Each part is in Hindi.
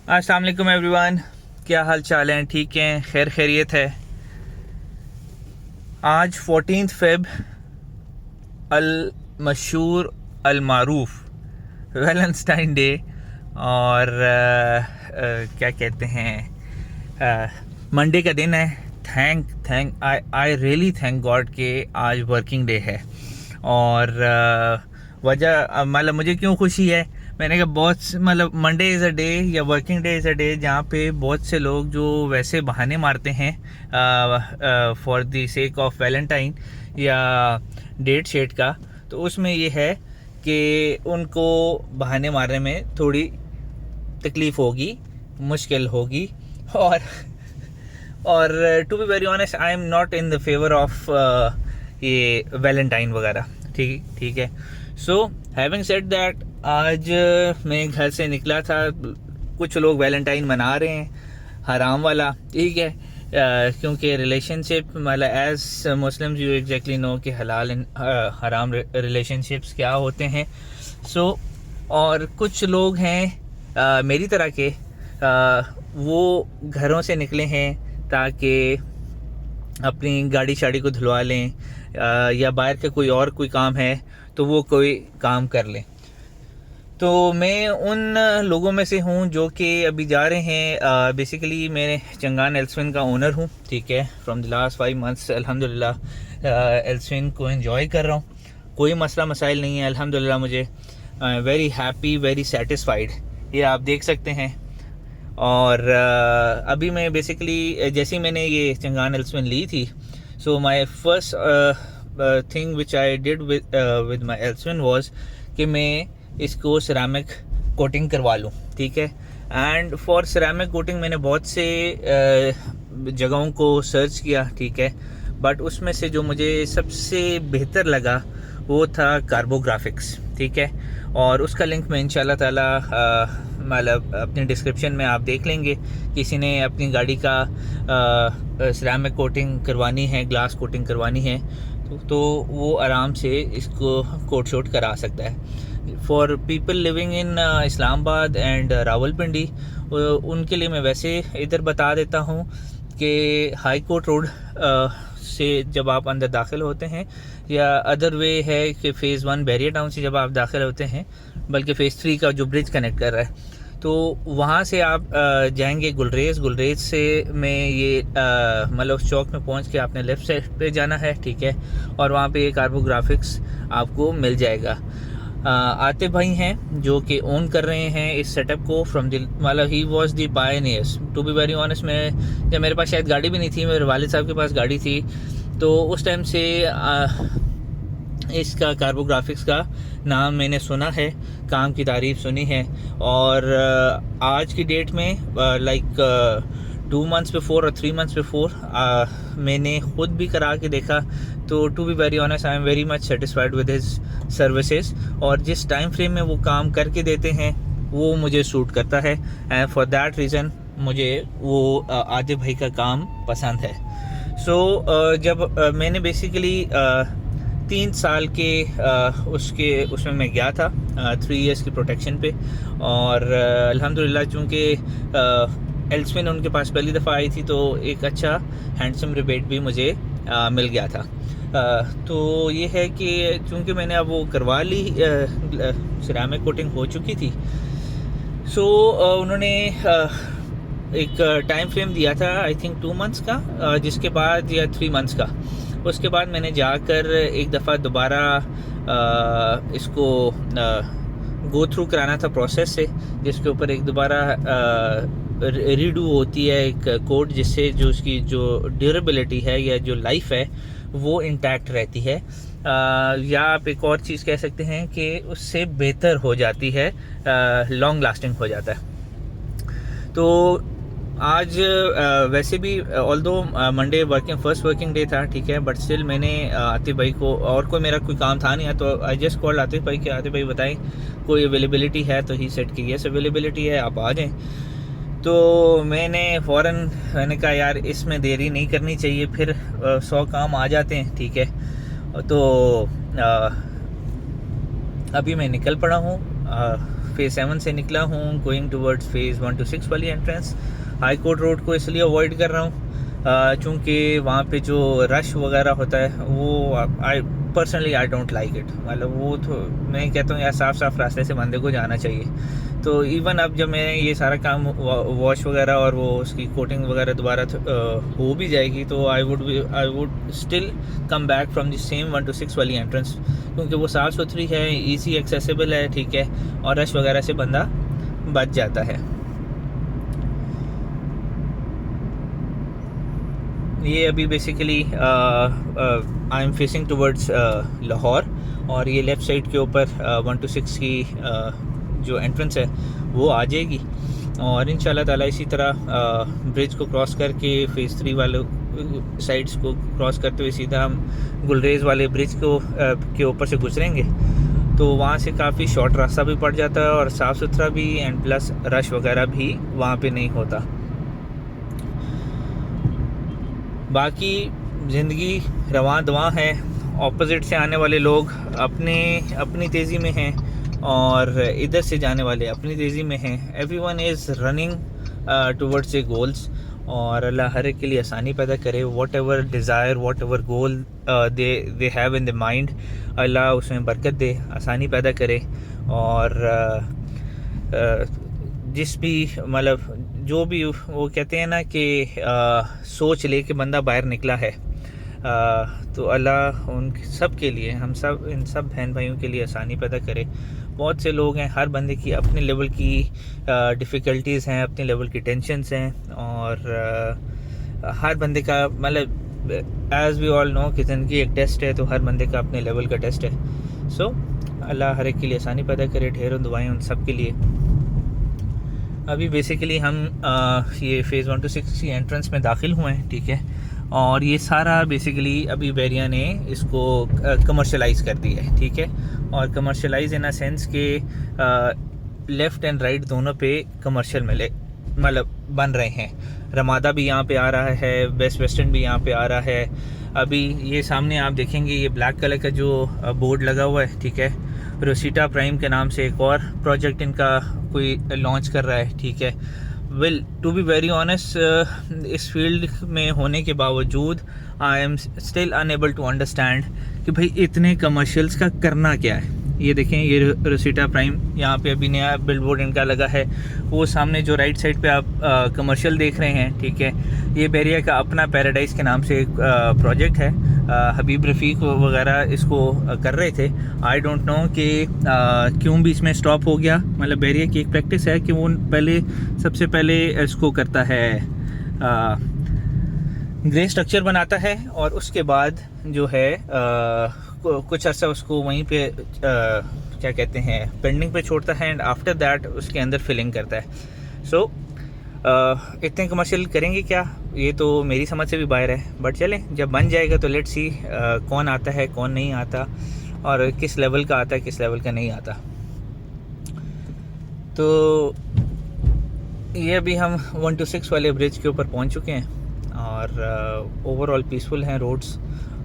अस्सलाम वालेकुम एवरीवन, क्या हाल चाल हैं? ठीक हैं? खैर खैरियत है। आज 14 फेब अल मशहूर अल मारूफ वैलेंटाइन डे। और क्या कहते हैं, मंडे का दिन है। Thank I really thank God के आज वर्किंग डे है। और वजह मतलब मुझे क्यों खुशी है, मैंने कहा बहुत मतलब मंडे इज़ अ डे या working day is a day जहाँ पे बहुत से लोग जो वैसे बहाने मारते हैं for the sake of Valentine या डेट शेट का, तो उसमें ये है कि उनको बहाने मारने में थोड़ी तकलीफ़ होगी, मुश्किल होगी। और to be very honest I am not in the favour of ये वैलेंटाइन वगैरह। ठीक है। सो हैविंग सेड दैट, आज मैं घर से निकला था, कुछ लोग वैलेंटाइन मना रहे हैं हराम वाला। ठीक है, क्योंकि रिलेशनशिप मतलब as Muslims you exactly know कि हलाल एंड हराम रिलेशनशिप्स क्या होते हैं। सो और कुछ लोग हैं मेरी तरह के, वो घरों से निकले हैं ताकि अपनी गाड़ी शाड़ी को धुलवा लें, या बाहर का कोई काम है तो वो कोई काम कर लें। तो मैं उन लोगों में से हूँ जो कि अभी जा रहे हैं। बेसिकली मैं चंगान एल्सविन का ओनर हूँ। ठीक है, फ्रॉम द लास्ट 5 मंथ्स अल्हम्दुलिल्लाह एल्सविन को एंजॉय कर रहा हूँ। कोई मसला मसाइल नहीं है अल्हम्दुलिल्लाह। मुझे वेरी हैप्पी, वेरी सेटिस्फाइड, ये आप देख सकते हैं। और अभी मैं बेसिकली जैसे ही मैंने ये चंगान एल्सविन ली थी, so my first thing which I did with my Elsvin was कि मैं इसको सिरामिक कोटिंग करवा लूँ। ठीक है, एंड फॉर सिरामिक कोटिंग मैंने बहुत से जगहों को सर्च किया। ठीक है, बट उसमें से जो मुझे सबसे बेहतर लगा वो था कार्बोग्राफिक्स। ठीक है, और उसका लिंक मैं इंशाल्लाह ताला मतलब अपनी डिस्क्रिप्शन में आप देख लेंगे। किसी ने अपनी गाड़ी का सिरामिक कोटिंग करवानी है, ग्लास कोटिंग करवानी है, तो वो आराम से इसको कोट शोट करा सकता है। For people living in Islamabad and Rawalpindi, उनके लिए मैं वैसे इधर बता देता हूँ कि हाई कोर्ट रोड से जब आप अंदर दाखिल होते हैं, या अदर वे है कि फ़ेज़ 1 बैरियर टाउन से जब आप दाखिल होते हैं, बल्कि फ़ेज़ 3 का जो ब्रिज कनेक्ट कर रहा है, तो वहाँ से आप जाएंगे गुलरेज से में ये मतलब उस चौक में पहुँच के आपने लेफ़्ट साइड पे जाना है। ठीक है, और वहाँ पे ये कार्बोग्राफिक्स आपको मिल जाएगा। आतिफ भाई हैं जो कि ओन कर रहे हैं इस सेटअप को फ्रॉम द मतलब he was the pioneers. To be very honest, मैं जब मेरे पास शायद गाड़ी भी नहीं थी, मेरे वालिद साहब के पास गाड़ी थी, तो उस टाइम से इसका कार्बोग्राफिक्स का नाम मैंने सुना है, काम की तारीफ सुनी है। और आज की डेट में लाइक 2 मंथ्स बिफोर और 3 मंथ्स बिफोर मैंने ख़ुद भी करा के देखा। तो to be very honest I am very much satisfied with his services, और जिस टाइम फ्रेम में वो काम करके देते हैं वो मुझे सूट करता है, एंड फॉर दैट रीज़न मुझे वो आतिफ भाई का काम पसंद है। सो जब मैंने बेसिकली 3 साल के उसमें मैं गया था 3 इयर्स की प्रोटेक्शन पे, और अल्हम्दुलिल्लाह चूँकि एल्सविन उनके पास पहली दफ़ा आई थी तो एक अच्छा हैंडसम रिबेट भी मुझे मिल गया था। तो ये है कि चूँकि मैंने अब वो करवा ली, सिरामिक कोटिंग हो चुकी थी, सो उन्होंने एक टाइम फ्रेम दिया था आई थिंक 2 मंथ्स का, जिसके बाद या 3 मंथ्स का, उसके बाद मैंने जाकर एक दफ़ा दोबारा इसको गो थ्रू कराना था प्रोसेस से, जिसके ऊपर एक दोबारा रीडू होती है एक कोड, जिससे जो उसकी जो ड्यूरेबिलिटी है या जो लाइफ है वो इंटैक्ट रहती है, या आप एक और चीज़ कह सकते हैं कि उससे बेहतर हो जाती है, लॉन्ग लास्टिंग हो जाता है। तो आज वैसे भी although Monday first working day था, ठीक है, बट स्टिल मैंने आतिफ भाई को, और कोई मेरा कोई काम था नहीं है, तो आई जस्ट कॉल्ड आतिफ भाई कि आतिफ भाई बताएं कोई अवेलेबिलिटी है, तो ही सेट की यस अवेलेबिलिटी है, आप आ जाएं। तो मैंने कहा यार इसमें देरी नहीं करनी चाहिए, फिर 100 काम आ जाते हैं। ठीक है, तो अभी मैं निकल पड़ा हूँ फ़ेज़ 7 से निकला हूँ गोइंग टुवर्ड्स फ़ेज़ 1 to 6 वाली एंट्रेंस। हाई कोर्ट रोड को इसलिए अवॉइड कर रहा हूँ चूँकि वहाँ पे जो रश वगैरह होता है वो I personally I don't like it. मतलब वो तो मैं कहता हूँ यार साफ़ साफ़ रास्ते से बंदे को जाना चाहिए। तो इवन अब जब मैं ये सारा काम वॉश वगैरह और वो उसकी कोटिंग वगैरह दोबारा हो भी जाएगी तो I would still come back from the same 1 to 6 वाली एंट्रेंस, क्योंकि वो साफ़ सुथरी है, ईजी एक्सेसिबल है, ठीक है, और रश वगैरह से बंदा बच जाता है। ये अभी basically I am facing towards Lahore, और ये लेफ़्ट साइड के ऊपर 1 to 6 की जो एंट्रेंस है वो आ जाएगी। और इंशाल्लाह ताला इसी तरह ब्रिज को क्रॉस करके फ़ेज़ 3 वाले साइड्स को क्रॉस करते हुए सीधा हम गुलरेज़ वाले ब्रिज को के ऊपर से गुजरेंगे। तो वहाँ से काफ़ी शॉर्ट रास्ता भी पड़ जाता है और साफ़ सुथरा भी, एंड प्लस रश वगैरह भी वहाँ पे नहीं होता। बाकी ज़िंदगी रवां दवां है, ऑपोजिट से आने वाले लोग अपनी तेज़ी में हैं और इधर से जाने वाले अपनी तेज़ी में हैं। Everyone is running towards a goals, और अल्लाह हर एक के लिए आसानी पैदा करे। Whatever desire, whatever goal they have in the mind, अल्लाह उसमें बरकत दे, आसानी पैदा करे। और जिस भी मतलब जो भी वो कहते हैं ना कि सोच ले के बंदा बाहर निकला है, तो अल्लाह उन सब के लिए, हम सब इन सब बहन भाइयों के लिए आसानी पैदा करे। बहुत से लोग हैं, हर बंदे की अपने लेवल की डिफ़िकल्टीज़ हैं, अपने लेवल की टेंशन्स हैं, और हर बंदे का मतलब एज़ वी ऑल नो कि ज़िंदगी एक टेस्ट है, तो हर बंदे का अपने लेवल का टेस्ट है। सो अल्लाह हर एक के लिए आसानी पैदा करे। ढेरों दुआएं उन सब के लिए। अभी बेसिकली हम ये फ़ेज़ 1 to 6 की एंट्रेंस में दाखिल हुए हैं, ठीक है, और ये सारा बेसिकली अभी बैरिया ने इसको कमर्शलाइज़ कर दिया है, ठीक है। और कमर्शलाइज़ इन अ सेंस के लेफ़्ट एंड राइट दोनों पे कमर्शियल मिले मतलब बन रहे हैं। रमादा भी यहाँ पे आ रहा है, बेस्ट वेस्टर्न भी यहाँ पे आ रहा है। अभी ये सामने आप देखेंगे ये ब्लैक कलर का जो बोर्ड लगा हुआ है, ठीक है, रोसीटा प्राइम के नाम से एक और प्रोजेक्ट इनका कोई लॉन्च कर रहा है, ठीक है। Well to be very honest, इस फील्ड में होने के बावजूद I am still unable to understand कि भाई इतने कमर्शियल्स का करना क्या है। ये देखें, ये रोसीटा प्राइम यहाँ पे अभी नया बिलबोर्ड इनका लगा है। वो सामने जो राइट साइड पे आप कमर्शियल देख रहे हैं, ठीक है, ये बैरिया का अपना पैराडाइज़ के नाम से एक प्रोजेक्ट है। हबीब रफ़ीक वगैरह इसको कर रहे थे। आई डोंट नो कि क्यों भी इसमें स्टॉप हो गया। मतलब बैरिया की एक प्रैक्टिस है कि वो सबसे पहले इसको करता है, ग्रे स्ट्रक्चर बनाता है, और उसके बाद जो है कुछ अर्सा उसको वहीं पे क्या कहते हैं पेंडिंग पे छोड़ता है, एंड आफ्टर दैट उसके अंदर फिलिंग करता है। सो इतने कमर्शियल करेंगे क्या, ये तो मेरी समझ से भी बाहर है। बट चलें, जब बन जाएगा तो लेट्स सी कौन आता है कौन नहीं आता, और किस लेवल का आता है किस लेवल का नहीं आता। तो ये अभी हम 1 to 6 वाले ब्रिज के ऊपर पहुंच चुके हैं, और ओवरऑल पीसफुल हैं रोड्स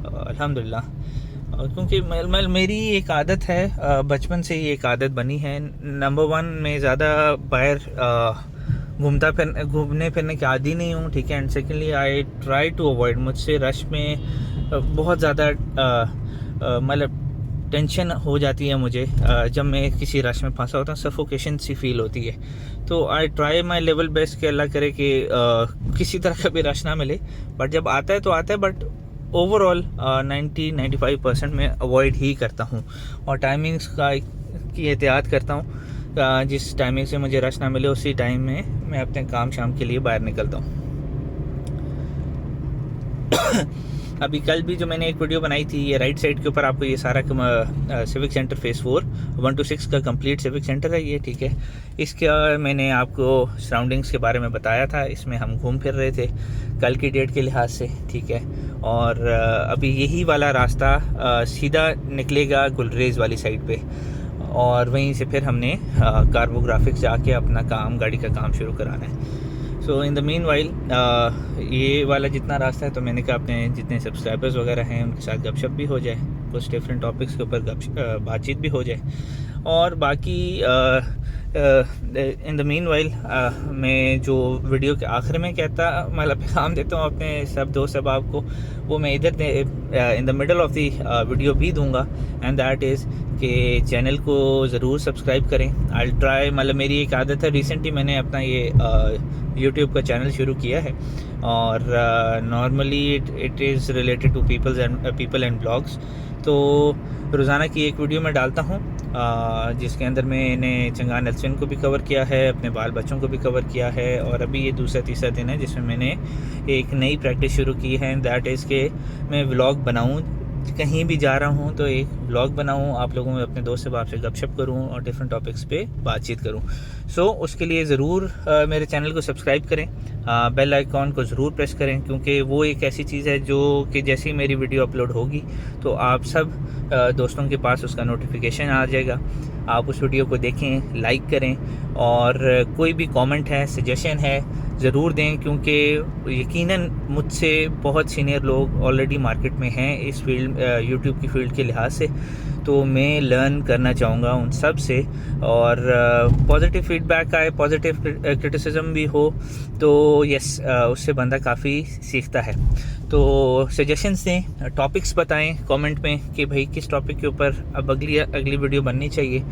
अल्हम्दुलिल्लाह। क्योंकि मेरी एक आदत है, बचपन से ही एक आदत बनी है। नंबर 1 मैं ज़्यादा बाहर घूमने फिरने के आदी नहीं हूँ, ठीक है। And secondly I try to avoid, मुझसे रश में बहुत ज़्यादा मतलब टेंशन हो जाती है मुझे। जब मैं किसी रश में फंसा होता हूँ सफोकेशन सी फील होती है। तो I try my level best कि अल्लाह करे कि किसी तरह का भी रश ना मिले। बट जब आता है तो आता है, बट ओवरऑल 90-95% में अवॉइड ही करता हूँ, और टाइमिंग्स की एहतियात करता हूँ। जिस टाइमिंग से मुझे रश ना मिले उसी टाइम में मैं अपने काम शाम के लिए बाहर निकलता हूँ। अभी कल भी जो मैंने एक वीडियो बनाई थी, ये राइट साइड के ऊपर आपको ये सारा सिविक सेंटर फ़ेज़ 4 1 to 6 का कंप्लीट सिविक सेंटर है ये, ठीक है। इसका मैंने आपको सराउंडिंग्स के बारे में बताया था। इसमें हम घूम फिर रहे थे कल की डेट के लिहाज से, ठीक है। और अभी यही वाला रास्ता सीधा निकलेगा गुलरेज़ वाली साइड पे, और वहीं से फिर हमने कार्बोग्राफिक्स जाके अपना काम, गाड़ी का काम शुरू कराना है। सो इन द मीन वाइल ये वाला जितना रास्ता है, तो मैंने कहा अपने जितने सब्सक्राइबर्स वगैरह हैं उनके साथ गपशप भी हो जाए, कुछ डिफरेंट टॉपिक्स के ऊपर बातचीत भी हो जाए, और बाकी इन द मीन वाइल मैं जो वीडियो के आखिर में कहता मतलब पैगाम देता हूँ अपने सब दोस्त अहबाब को, वो मैं इधर in the middle of the video भी दूंगा, एंड दैट इज़ कि चैनल को ज़रूर सब्सक्राइब करें। आई ट्राई, मतलब मेरी एक आदत है, रिसेंटली मैंने अपना ये यूट्यूब का चैनल शुरू किया है, और normally it is related to people and blogs. तो रोज़ाना की एक वीडियो मैं डालता हूँ जिसके अंदर मैंने चंगान एल्सिन को भी कवर किया है, अपने बाल बच्चों को भी कवर किया है, और अभी ये दूसरा तीसरा दिन है जिसमें मैंने एक नई प्रैक्टिस शुरू की है, दैट इज़ के मैं व्लॉग बनाऊँ, कहीं भी जा रहा हूँ तो एक व्लॉग बनाऊँ, आप लोगों में अपने दोस्त से गपशप करूँ और डिफरेंट टॉपिक्स पे बातचीत करूँ। सो उसके लिए ज़रूर मेरे चैनल को सब्सक्राइब करें, बेल आइकॉन को ज़रूर प्रेस करें, क्योंकि वो एक ऐसी चीज़ है जो कि जैसे ही मेरी वीडियो अपलोड होगी तो आप सब दोस्तों के पास उसका नोटिफिकेशन आ जाएगा। आप उस वीडियो को देखें, लाइक करें, और कोई भी कमेंट है, सजेशन है, ज़रूर दें, क्योंकि यकीनन मुझसे बहुत सीनियर लोग ऑलरेडी मार्केट में हैं इस फील्ड, यूट्यूब की फील्ड के लिहाज से, तो मैं लर्न करना चाहूँगा उन सब से, और पॉजिटिव फीडबैक आए, पॉजिटिव क्रिटिसिज्म भी हो तो यस, उससे बंदा काफ़ी सीखता है। तो सजेशंस दें, टॉपिक्स बताएं कमेंट में कि भाई किस टॉपिक के ऊपर अब अगली वीडियो बननी चाहिए,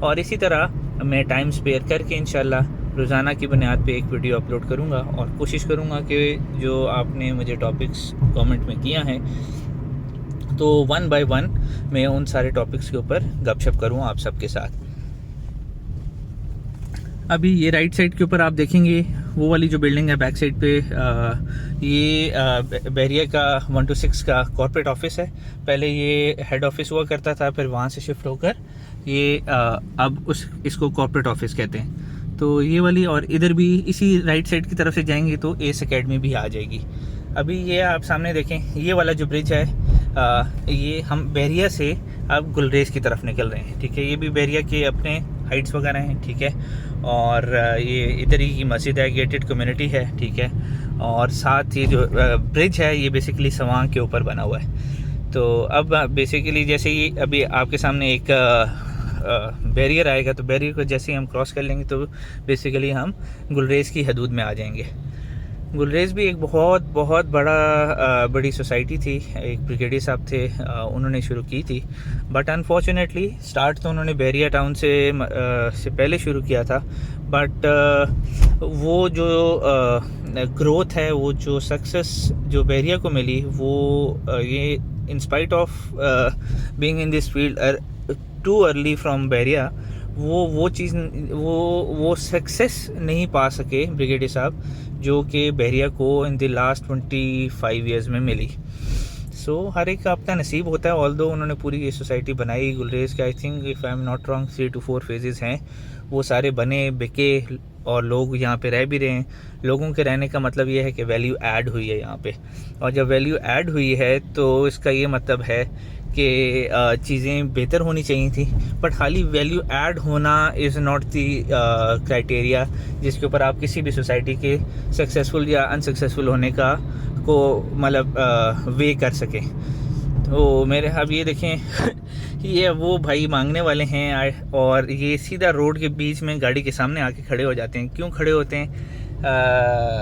और इसी तरह मैं टाइम स्पेयर करके इंशाल्लाह रोज़ाना की बुनियाद पे एक वीडियो अपलोड करूँगा, और कोशिश करूँगा कि जो आपने मुझे टॉपिक्स कमेंट में किया है तो 1 बाय 1 मैं उन सारे टॉपिक्स के ऊपर गपशप करूँ आप सबके साथ। अभी ये राइट साइड के ऊपर आप देखेंगे वो वाली जो बिल्डिंग है बैक साइड पे, ये बहरिया का 126 का कॉर्पोरेट ऑफिस है। पहले ये हेड ऑफिस हुआ करता था, फिर वहाँ से शिफ्ट होकर ये अब इसको कॉर्पोरेट ऑफिस कहते हैं। तो ये वाली, और इधर भी इसी राइट साइड की तरफ से जाएंगे तो एस एकेडमी भी आ जाएगी। अभी ये आप सामने देखें, ये वाला जो ब्रिज है, ये हम बहरिया से अब गुलरेज की तरफ निकल रहे हैं, ठीक है। ये भी बहरिया के अपने हाइट्स वगैरह हैं, ठीक है, और ये इधर ही की मस्जिद है, गेटेड कम्युनिटी है, ठीक है, और साथ ये जो ब्रिज है ये बेसिकली सवांग के ऊपर बना हुआ है। तो अब बेसिकली जैसे ही अभी आपके सामने एक बैरियर आएगा, तो बैरियर को जैसे ही हम क्रॉस कर लेंगे तो बेसिकली हम गुलरेज की हदूद में आ जाएंगे। गुलरेज भी एक बहुत बड़ी सोसाइटी थी, एक ब्रिगेडियर साहब थे, उन्होंने शुरू की थी, बट अनफॉर्चुनेटली स्टार्ट तो उन्होंने बहरिया टाउन से पहले शुरू किया था, बट वो जो ग्रोथ है, वो जो सक्सेस जो बहरिया को मिली, वो ये in spite of being in this field too early from Bahria, वो चीज़ वो सक्सेस नहीं पा सके ब्रिगेडियर साहब, जो कि बहरिया को इन द लास्ट 25 ईयर्स में मिली। सो हर एक का अपना नसीब होता है। ऑल्दो उन्होंने पूरी ये सोसाइटी बनाई गुलरेज के, I think if I am not wrong 3 to 4 phases हैं, वो सारे बने बिके और लोग यहाँ पे रह भी रहे हैं। लोगों के रहने का मतलब ये है कि वैल्यू ऐड हुई है यहाँ पे, और जब वैल्यू ऐड हुई है तो इसका ये मतलब है कि चीज़ें बेहतर होनी चाहिए थी, बट खाली वैल्यू ऐड होना इज़ नॉट दी क्राइटेरिया जिसके ऊपर आप किसी भी सोसाइटी के सक्सेसफुल या अनसक्सेसफुल होने का को मतलब वे कर सकें। तो मेरे अब ये देखें ये वो भाई मांगने वाले हैं, और ये सीधा रोड के बीच में गाड़ी के सामने आके खड़े हो जाते हैं। क्यों खड़े होते हैं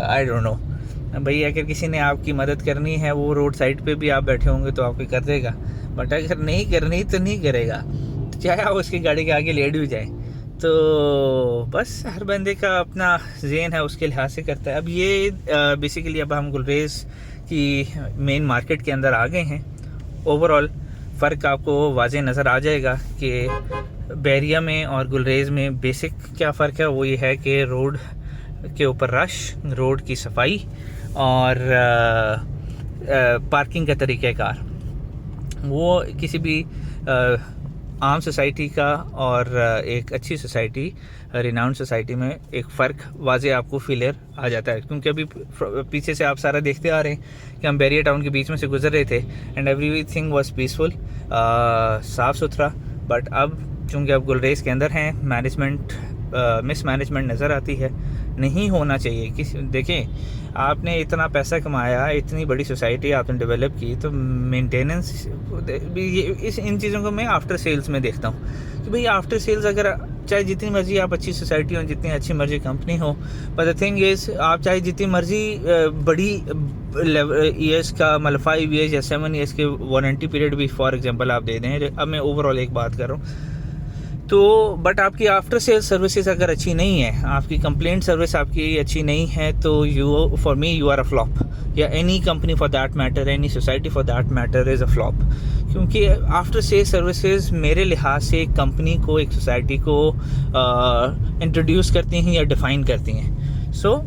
आई डोंट नो भाई। अगर किसी ने आपकी मदद करनी है, वो रोड साइड पे भी आप बैठे होंगे तो आपको कर देगा, बट अगर नहीं करनी तो नहीं करेगा, चाहे आप उसकी गाड़ी के आगे लेट भी जाए। तो बस हर बंदे का अपना ज़हन है, उसके लिहाज से करता है। अब ये बेसिकली अब हम गुलरेज की मेन मार्केट के अंदर आ गए हैं। ओवरऑल फ़र्क आपको वाज़े नज़र आ जाएगा कि बहरिया में और गुलरेज में बेसिक क्या फ़र्क है। वो ये है कि रोड के ऊपर रश, रोड की सफाई और पार्किंग का तरीक़ाकार, वो किसी भी आम सोसाइटी का और एक अच्छी सोसाइटी, रिनाउंड सोसाइटी में एक फ़र्क वाज़े आपको क्लियर आ जाता है। क्योंकि अभी पीछे से आप सारा देखते आ रहे हैं कि हम बहरिया टाउन के बीच में से गुजर रहे थे एंड एवरीथिंग वाज पीसफुल, साफ़ सुथरा। बट अब चूँकि अब गुलरेज के अंदर हैं, मैनेजमेंट मिसमैनेजमेंट नज़र आती है। नहीं होना चाहिए किसी, देखें आपने इतना पैसा कमाया, इतनी बड़ी सोसाइटी आपने डेवलप की, तो मेंटेनेंस भी इन चीज़ों को मैं आफ्टर सेल्स में देखता हूँ। कि भाई आफ्टर सेल्स अगर चाहे जितनी मर्जी आप अच्छी सोसाइटी हो, जितनी अच्छी मर्जी कंपनी हो, पर द थिंग इज़ आप चाहे जितनी मर्जी बड़ी ईयर्स का मतलब 5 ईयर्स या 7 ईयर्स के वारंटी पीरियड भी फॉर एग्जांपल आप दे दें, अब मैं ओवरऑल एक बात कर रहा हूँ, तो बट आपकी आफ्टर सेल सर्विसेज अगर अच्छी नहीं है, आपकी कंप्लेंट सर्विस आपकी अच्छी नहीं है, तो you for me you are a flop, या any company for that matter, any society for that matter is a flop. क्योंकि आफ्टर सेल सर्विसेज मेरे लिहाज से एक कंपनी को, एक सोसाइटी को इंट्रोड्यूस करती हैं या डिफ़ाइन करती हैं। सो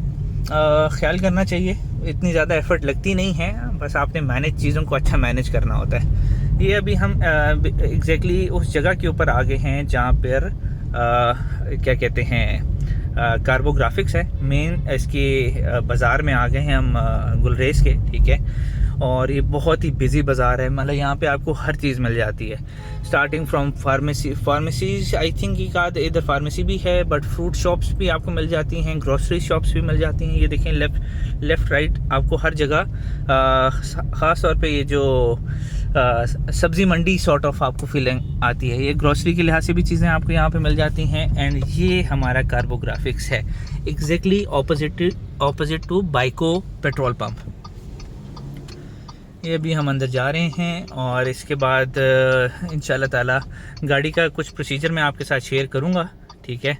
ख्याल करना चाहिए, इतनी ज़्यादा एफर्ट लगती नहीं है, बस आपने मैनेज चीज़ों को अच्छा मैनेज करना होता है। ये अभी हम एग्जैक्टली उस जगह के ऊपर आ गए हैं जहाँ पर क्या कहते हैं कार्बोग्राफिक्स है, मेन इसके बाज़ार में आ गए हैं हम, गुलरेज के, ठीक है। और ये बहुत ही बिजी बाज़ार है, मतलब यहाँ पे आपको हर चीज़ मिल जाती है, starting from pharmacies I think एक आध इधर फार्मेसी भी है, बट फ्रूट शॉप्स भी आपको मिल जाती हैं, ग्रोसरी शॉप्स भी मिल जाती हैं। ये देखें लेफ़्ट राइट आपको हर जगह, ख़ास तौर पे ये जो सब्ज़ी मंडी सॉर्ट ऑफ आपको फीलिंग आती है। ये ग्रोसरी के लिहाज से भी चीज़ें आपको यहाँ पे मिल जाती हैं। एंड ये हमारा कार्बोग्राफिक्स है, एग्जैक्टली ऑपोजिट टू बाइको पेट्रोल पंप। ये अभी हम अंदर जा रहे हैं और इसके बाद इंशाल्लाह ताला गाड़ी का कुछ प्रोसीजर मैं आपके साथ शेयर करूँगा, ठीक है।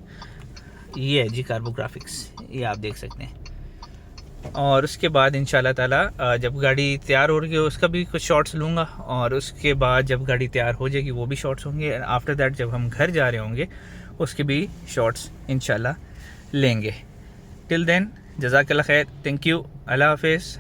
ये है जी कार्बोग्राफिक्स, ये आप देख सकते हैं। और उसके बाद इंशाल्लाह ताला जब गाड़ी तैयार हो रही है उसका भी कुछ शॉट्स लूँगा, और उसके बाद जब गाड़ी तैयार हो जाएगी वो भी शॉट्स होंगे। आफ्टर दैट जब हम घर जा रहे होंगे उसके भी शॉट्स इंशाल्लाह लेंगे। टिल देन जज़ाकल्लाह खैर, थैंक यू, अल्लाह हाफिज़।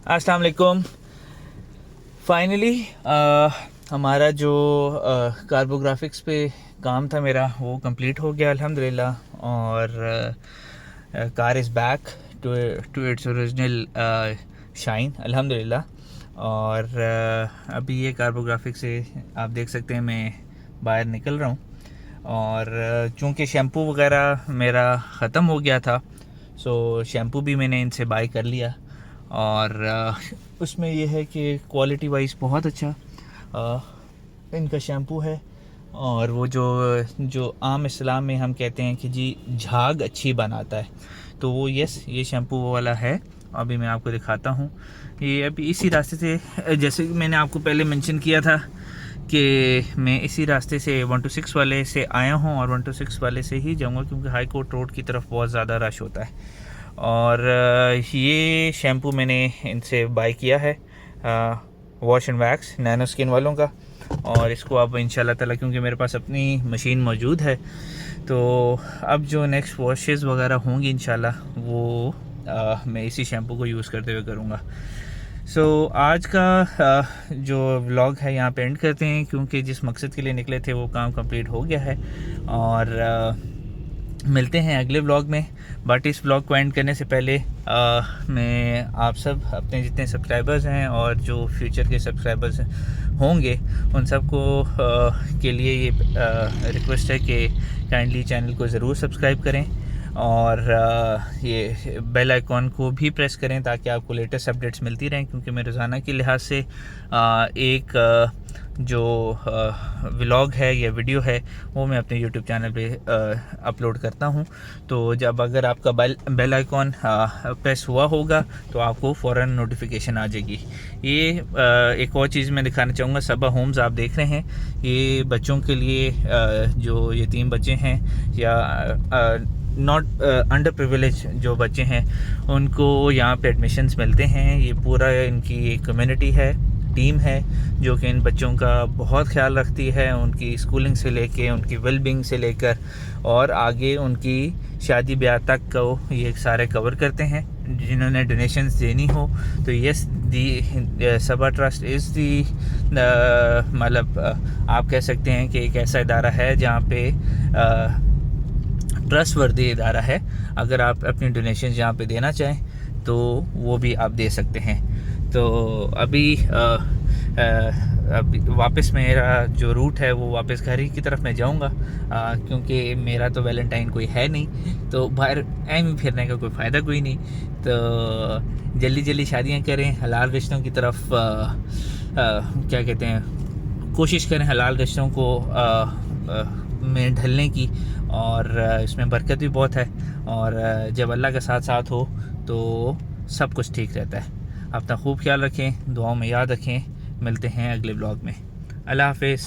अस्सलाम वालेकुम। फाइनली हमारा जो कार्बोग्राफिक्स पे काम था मेरा वो कंप्लीट हो गया अल्हम्दुलिल्लाह, और car is back to its original shine अल्हम्दुलिल्लाह। और अभी ये कार्बोग्राफिक्स से आप देख सकते हैं मैं बाहर निकल रहा हूँ, और चूँकि शैम्पू वगैरह मेरा ख़त्म हो गया था, सो शैम्पू भी मैंने इनसे बाय कर लिया। और उसमें यह है कि क्वालिटी वाइज बहुत अच्छा इनका शैम्पू है, और वो जो आम इस्लाम में हम कहते हैं कि जी झाग अच्छी बनाता है, तो वो यस ये शैम्पू वो वाला है। अभी मैं आपको दिखाता हूँ। ये अभी इसी रास्ते से, जैसे कि मैंने आपको पहले मेंशन किया था कि मैं इसी रास्ते से 126 वाले से आया हूँ, और 126 वाले से ही जाऊँगा क्योंकि हाई कोर्ट रोड की तरफ बहुत ज़्यादा रश होता है। और ये शैम्पू मैंने इनसे बाय किया है, wash and wax nano skin वालों का, और इसको अब इंशाल्लाह ताला क्योंकि मेरे पास अपनी मशीन मौजूद है तो अब जो नेक्स्ट वॉशेस वगैरह होंगी इंशाल्लाह वो मैं इसी शैम्पू को यूज़ करते हुए करूँगा। सो आज का जो व्लॉग है यहाँ पे एंड करते हैं, क्योंकि जिस मकसद के लिए निकले थे वो काम कंप्लीट हो गया है। और मिलते हैं अगले व्लॉग में। बट इस व्लॉग को एंड करने से पहले मैं आप सब अपने जितने सब्सक्राइबर्स हैं और जो फ्यूचर के सब्सक्राइबर्स होंगे उन सब को के लिए ये रिक्वेस्ट है कि काइंडली चैनल को ज़रूर सब्सक्राइब करें और ये बेल आइकॉन को भी प्रेस करें ताकि आपको लेटेस्ट अपडेट्स मिलती रहें, क्योंकि मैं रोज़ाना के लिहाज से एक जो व्लॉग है या वीडियो है वो मैं अपने यूट्यूब चैनल पे अपलोड करता हूँ। तो जब अगर आपका बेल आइकॉन प्रेस हुआ होगा तो आपको फ़ौरन नोटिफिकेशन आ जाएगी। ये एक और चीज़ मैं दिखाना चाहूँगा, सबा होम्स आप देख रहे हैं, ये बच्चों के लिए जो यतीम बच्चे हैं या नॉट अंडर प्रिविलेज जो बच्चे हैं उनको यहाँ पे एडमिशन्स मिलते हैं। ये पूरा इनकी एक कम्युनिटी है, टीम है जो कि इन बच्चों का बहुत ख्याल रखती है, उनकी स्कूलिंग से लेके उनकी वेलबींग से लेकर और आगे उनकी शादी ब्याह तक को ये सारे कवर करते हैं। जिन्होंने डोनेशंस देनी हो तो yes the Saba trust is the मतलब आप कह सकते हैं कि एक ऐसा इदारा है जहाँ पे ट्रस्टवर्दी इदारा है। अगर आप अपनी डोनेशन यहाँ पे देना चाहें तो वो भी आप दे सकते हैं। तो अभी वापस मेरा जो रूट है वो वापस घर ही की तरफ मैं जाऊंगा, क्योंकि मेरा तो वैलेंटाइन कोई है नहीं, तो बाहर एम फिरने का कोई फ़ायदा कोई नहीं। तो जल्दी जल्दी शादियां करें, हलाल रिश्तों की तरफ क्या कहते हैं, कोशिश करें हलाल रिश्तों को में ढलने की, और इसमें बरकत भी बहुत है। और जब अल्लाह का साथ हो तो सब कुछ ठीक रहता है। अपना खूब ख्याल रखें, दुआओं में याद रखें। मिलते हैं अगले व्लॉग में। अल्लाह हाफ़िज़।